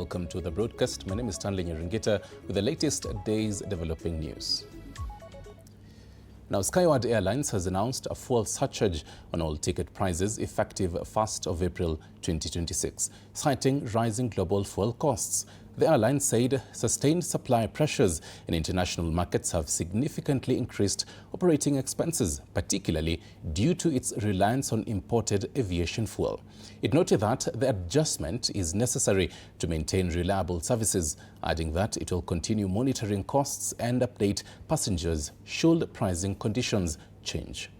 welcome to the broadcast. My name is Stanley Nyaringita with the latest day's developing news. Now, Skyward Airlines has announced a fuel surcharge on all ticket prices effective 1st of April 2026, citing rising global fuel costs. The airline said sustained supply pressures in international markets have significantly increased operating expenses, particularly due to its reliance on imported aviation fuel. It noted that the adjustment is necessary to maintain reliable services, adding that it will continue monitoring costs and update passengers should pricing conditions change.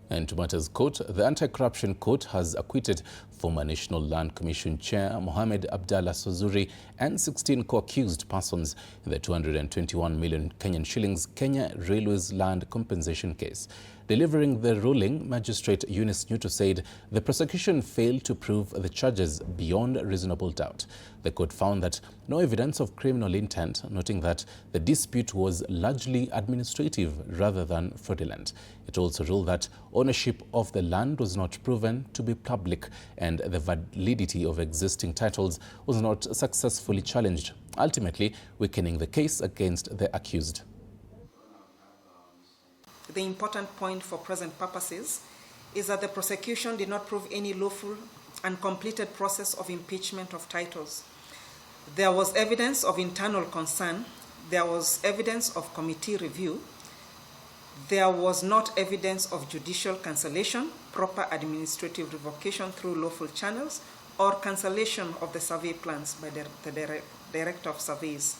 And to matters court, the Anti-Corruption Court has acquitted former National Land Commission Chair Mohamed Abdallah Sozuri and 16 co-accused persons in the 221 million Kenyan shillings Kenya Railways land compensation case. Delivering the ruling, Magistrate Eunice Nyuto said the prosecution failed to prove the charges beyond reasonable doubt. The court found that no evidence of criminal intent, noting that the dispute was largely administrative rather than fraudulent. It also ruled that ownership of the land was not proven to be public and the validity of existing titles was not successfully challenged, ultimately weakening the case against the accused. The important point for present purposes is that the prosecution did not prove any lawful and completed process of impeachment of titles. There was evidence of internal concern. There was evidence of committee review. There was not evidence of judicial cancellation, proper administrative revocation through lawful channels, or cancellation of the survey plans by the Director of Surveys.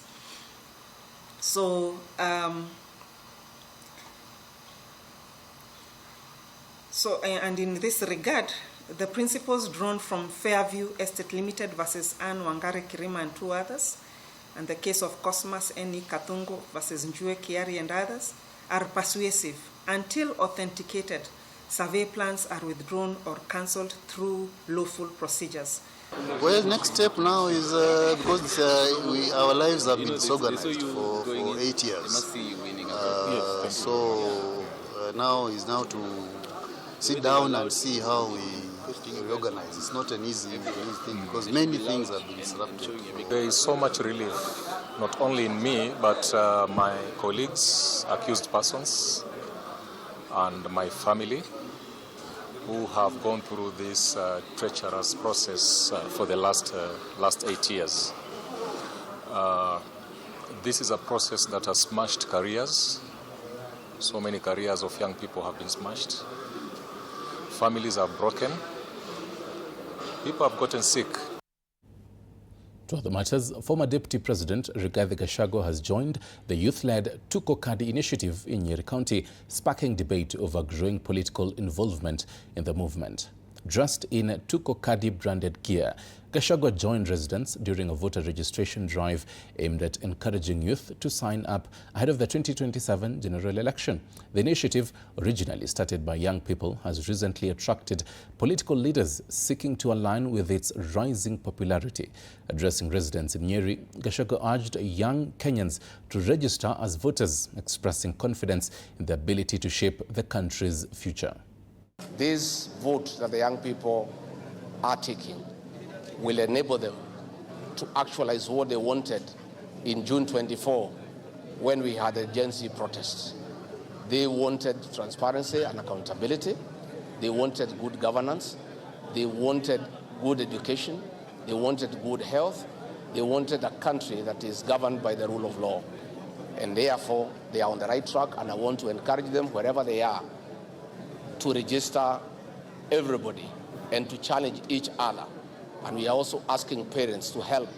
And in this regard, the principles drawn from Fairview Estate Limited versus Anne Wangare Kirima and two others, and the case of Cosmas Eni Katungo versus Njue Kiari and others, are persuasive. Until authenticated, survey plans are withdrawn or cancelled through lawful procedures. Well, next step now is because our lives have been disorganized for 8 years. Now is now to sit down and see how we reorganize. It's not an easy thing because many things have been disrupted. There is so much relief, not only in me, but my colleagues, accused persons, and my family, who have gone through this treacherous process for the last 8 years. This is a process that has smashed careers. So many careers of young people have been smashed. Families are broken. People have gotten sick. To other matters, former Deputy President Rigathi Gachagua has joined the youth-led Tuko Kadi initiative in Nyeri County, sparking debate over growing political involvement in the movement. Dressed in Tuko Kadi branded gear, Gachagua joined residents during a voter registration drive aimed at encouraging youth to sign up ahead of the 2027 general election. The initiative, originally started by young people, has recently attracted political leaders seeking to align with its rising popularity. Addressing residents in Nyeri, Gachagua urged young Kenyans to register as voters, expressing confidence in the ability to shape the country's future. This vote that the young people are taking will enable them to actualize what they wanted in June 24 when we had the Gen Z protests. They wanted transparency and accountability. They wanted good governance. They wanted good education. They wanted good health. They wanted a country that is governed by the rule of law. And therefore, they are on the right track, and I want to encourage them wherever they are to register everybody and to challenge each other. And we are also asking parents to help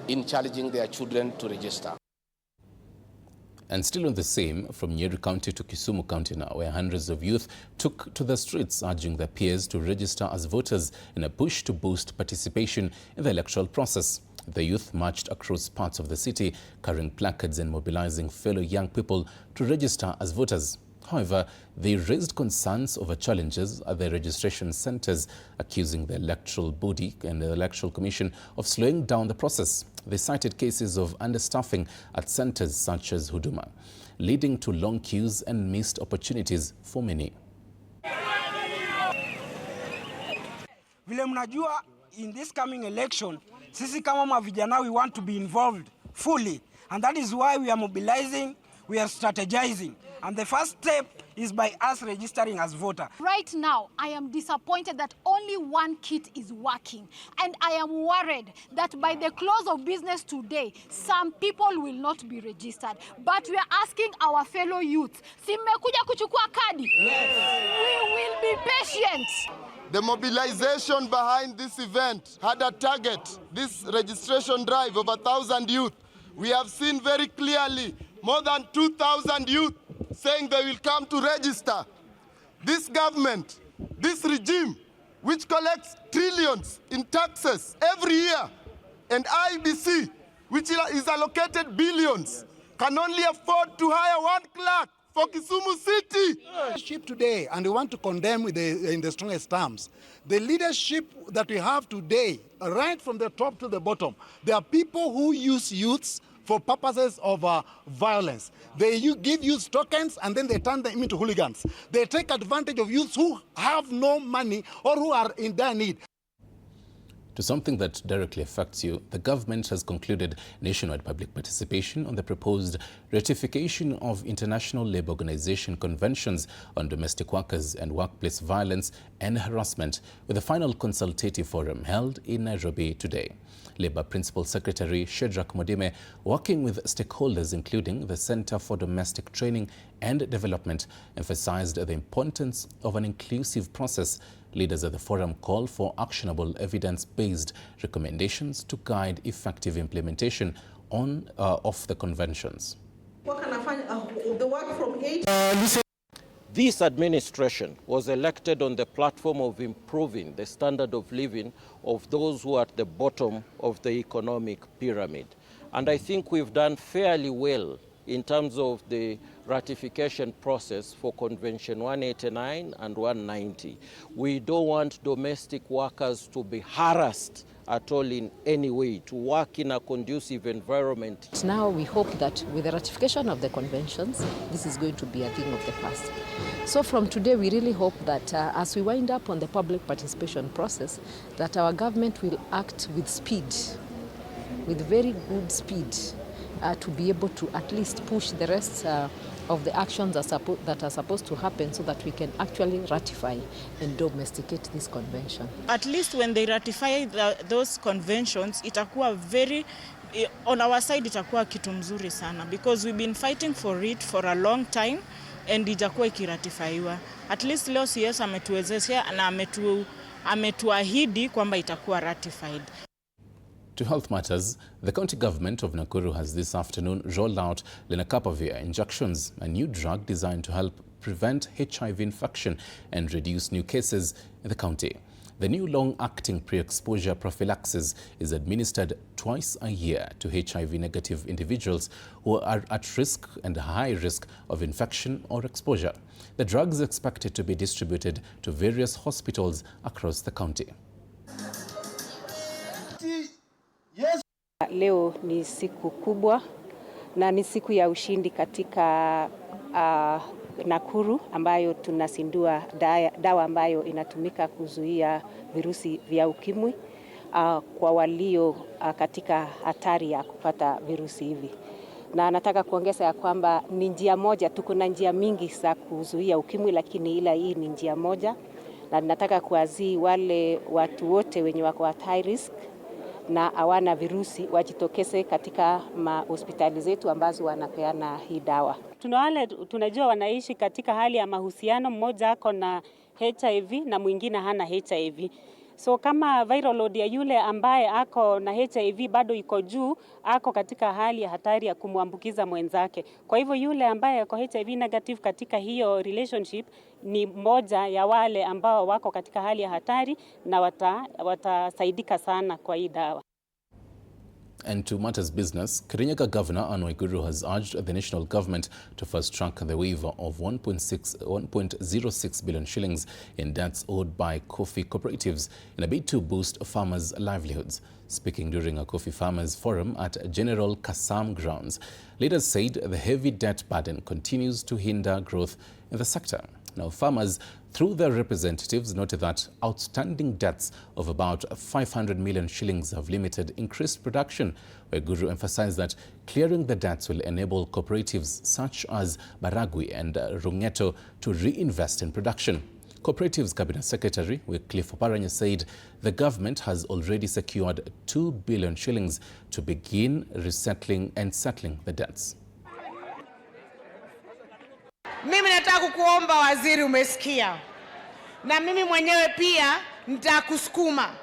in challenging their children to register. And still on the same, from Nyeri County to Kisumu County now, where hundreds of youth took to the streets urging their peers to register as voters in a push to boost participation in the electoral process. The youth marched across parts of the city, carrying placards and mobilizing fellow young people to register as voters. However, they raised concerns over challenges at the registration centres, accusing the electoral body and the Electoral Commission of slowing down the process. They cited cases of understaffing at centres such as Huduma, leading to long queues and missed opportunities for many. Vile mnajua, in this coming election, sisi kama mavijana, we want to be involved fully, and that is why we are mobilizing, we are strategizing, and the first step is by us registering as voter. Right now, I am disappointed that only one kit is working, and I am worried that by the close of business today, some people will not be registered. But we are asking our fellow youths, si mmekuja kuchukua kadi? Yes. We will be patient. The mobilization behind this event had a target, this registration drive of 1,000 youth. We have seen very clearly more than 2,000 youth saying they will come to register. This government, this regime, which collects trillions in taxes every year, and IBC, which is allocated billions, can only afford to hire one clerk for Kisumu City. Leadership today, and we want to condemn in the strongest terms, the leadership that we have today, right from the top to the bottom, there are people who use youths for purposes of violence. They give youth tokens and then they turn them into hooligans. They take advantage of youths who have no money or who are in their need. To something that directly affects you, the government has concluded nationwide public participation on the proposed ratification of International Labour Organization conventions on domestic workers and workplace violence and harassment, with a final consultative forum held in Nairobi today. Labour Principal Secretary Shedrack Modime, working with stakeholders including the Centre for Domestic Training and Development, emphasized the importance of an inclusive process. Leaders at the forum call for actionable evidence-based recommendations to guide effective implementation of the conventions. This administration was elected on the platform of improving the standard of living of those who are at the bottom of the economic pyramid. And I think we've done fairly well in terms of the ratification process for Convention 189 and 190. We don't want domestic workers to be harassed at all in any way, to work in a conducive environment. Now we hope that with the ratification of the conventions, this is going to be a thing of the past. So from today, we really hope that as we wind up on the public participation process, that our government will act with speed, with very good speed, to be able to at least push the rest of the actions that are supposed to happen so that we can actually ratify and domesticate this convention. At least when they ratify those conventions, itakuwa very, on our side itakuwa kitu mzuri sana, because we've been fighting for it for a long time and itakuwa ikiratifaiwa. At least leo CS ametuwezesha na ametuahidi kwamba itakuwa ratified. To health matters, the county government of Nakuru has this afternoon rolled out lenacapavir injections, a new drug designed to help prevent HIV infection and reduce new cases in the county. The new long-acting pre-exposure prophylaxis is administered twice a year to HIV-negative individuals who are at risk and high risk of infection or exposure. The drug is expected to be distributed to various hospitals across the county. Leo ni siku kubwa na ni siku ya ushindi katika Nakuru, ambayo tunasindua dawa ambayo inatumika kuzuia virusi vya ukimwi kwa walio katika hatari ya kupata virusi hivi. Na nataka kuongeza ya kwamba ni njia moja, tuko na njia mingi za kuzuia ukimwi, lakini hii ni njia moja, na nataka kuazii wale watu wote wenye wako at high risk na hawana virusi wajitokeze katika hospitali zetu ambazo wanapeana hii dawa. Tunajua wanaishi katika hali ya mahusiano, mmoja ako na HIV na mwingine hana HIV. So kama viral load ya yule ambaye ako na HIV bado iko juu, ako katika hali ya hatari ya kumwambukiza mwenzake. Kwa hivyo yule ambaye ako HIV negative katika hiyo relationship ni mmoja ya wale ambao wako katika hali ya hatari na watasaidika sana kwa hii dawa. And to matters business, Kirinyaga Governor Anne Waiguru has urged the national government to fast-track the waiver of 1.06 billion shillings in debts owed by coffee cooperatives in a bid to boost farmers' livelihoods. Speaking during a coffee farmers forum at General Kasam grounds, leaders said the heavy debt burden continues to hinder growth in the sector. Now, farmers, through their representatives, noted that outstanding debts of about 500 million shillings have limited increased production, where Guru emphasized that clearing the debts will enable cooperatives such as Baragwi and Rungeto to reinvest in production. Cooperatives Cabinet Secretary Wycliffe Oparanya said the government has already secured 2 billion shillings to begin resettling and settling the debts. Mimi nataka kukuomba waziri, umesikia, na mimi mwenyewe pia nitakusukuma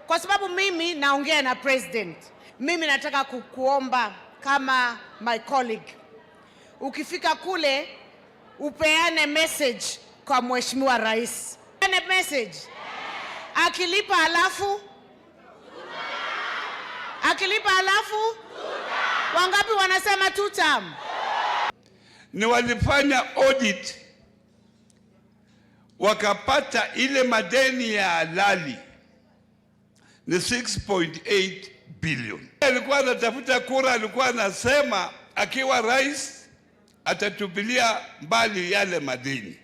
kwa sababu mimi naongea na president. Mimi nataka kukuomba kama my colleague, ukifika kule upeane message kwa mheshimiwa rais. Upeane message. Akilipa alafu wangapi wanasema tutam? Ni walifanya audit wakapata ile madeni ya halali ni 6.8 billion. Alikuwa anatafuta kura, alikuwa anasema akiwa rais atatupilia mbali yale madeni.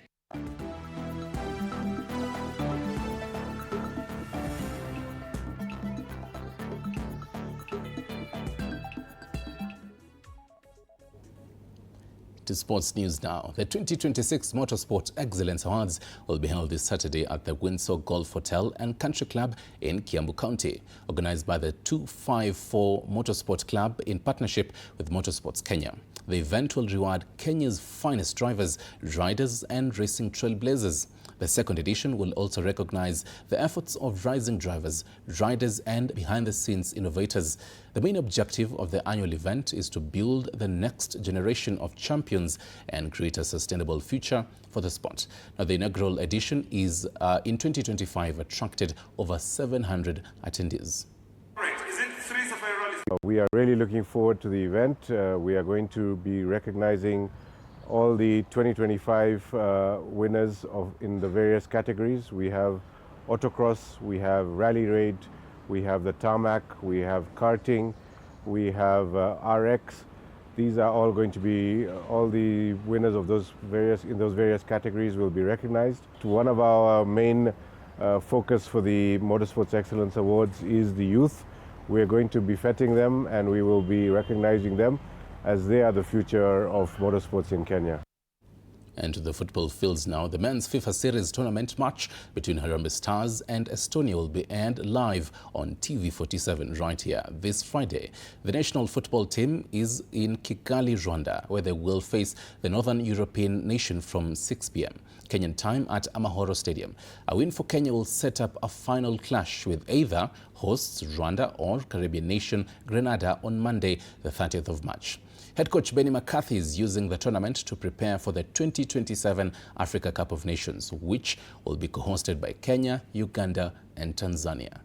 To sports news now. The 2026 Motorsport Excellence Awards will be held this Saturday at the Windsor Golf Hotel and Country Club in Kiambu County, organized by the 254 Motorsport Club in partnership with Motorsports Kenya. The event will reward Kenya's finest drivers, riders and racing trailblazers. The second edition will also recognize the efforts of rising drivers, riders and behind-the-scenes innovators. The main objective of the annual event is to build the next generation of champions and create a sustainable future for the sport. Now, the inaugural edition is in 2025 attracted over 700 attendees. We are really looking forward to the event. We are going to be recognizing all the 2025 winners in the various categories. We have autocross, we have rally raid, we have the tarmac, we have karting, we have RX. These are all going to be, all the winners of those various categories will be recognized. One of our main focus for the Motorsports Excellence Awards is the youth. We are going to be feting them and we will be recognizing them as they are the future of motorsports in Kenya. And to the football fields now. The men's FIFA Series tournament match between Harambee Stars and Estonia will be aired live on TV47 right here this Friday. The national football team is in Kigali, Rwanda, where they will face the Northern European nation from 6 p.m. Kenyan time at Amahoro Stadium. A win for Kenya will set up a final clash with either hosts Rwanda or Caribbean nation Grenada on Monday, the 30th of March. Head coach Benny McCarthy is using the tournament to prepare for the 2027 Africa Cup of Nations, which will be co-hosted by Kenya, Uganda and Tanzania.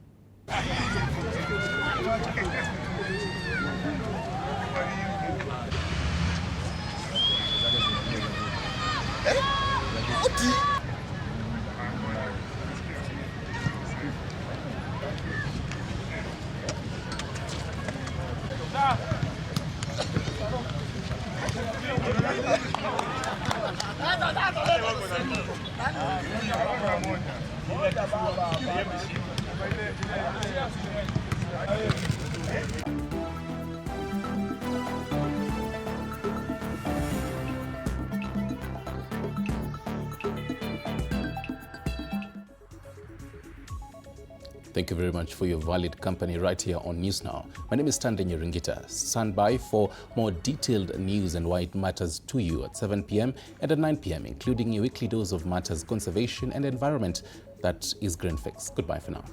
Thank you very much for your valid company right here on News Now. My name is Stanley Nyaringita. Stand by for more detailed news and why it matters to you at 7 p.m. and at 9 p.m., including your weekly dose of matters conservation and environment. That is Green Fix. Goodbye for now.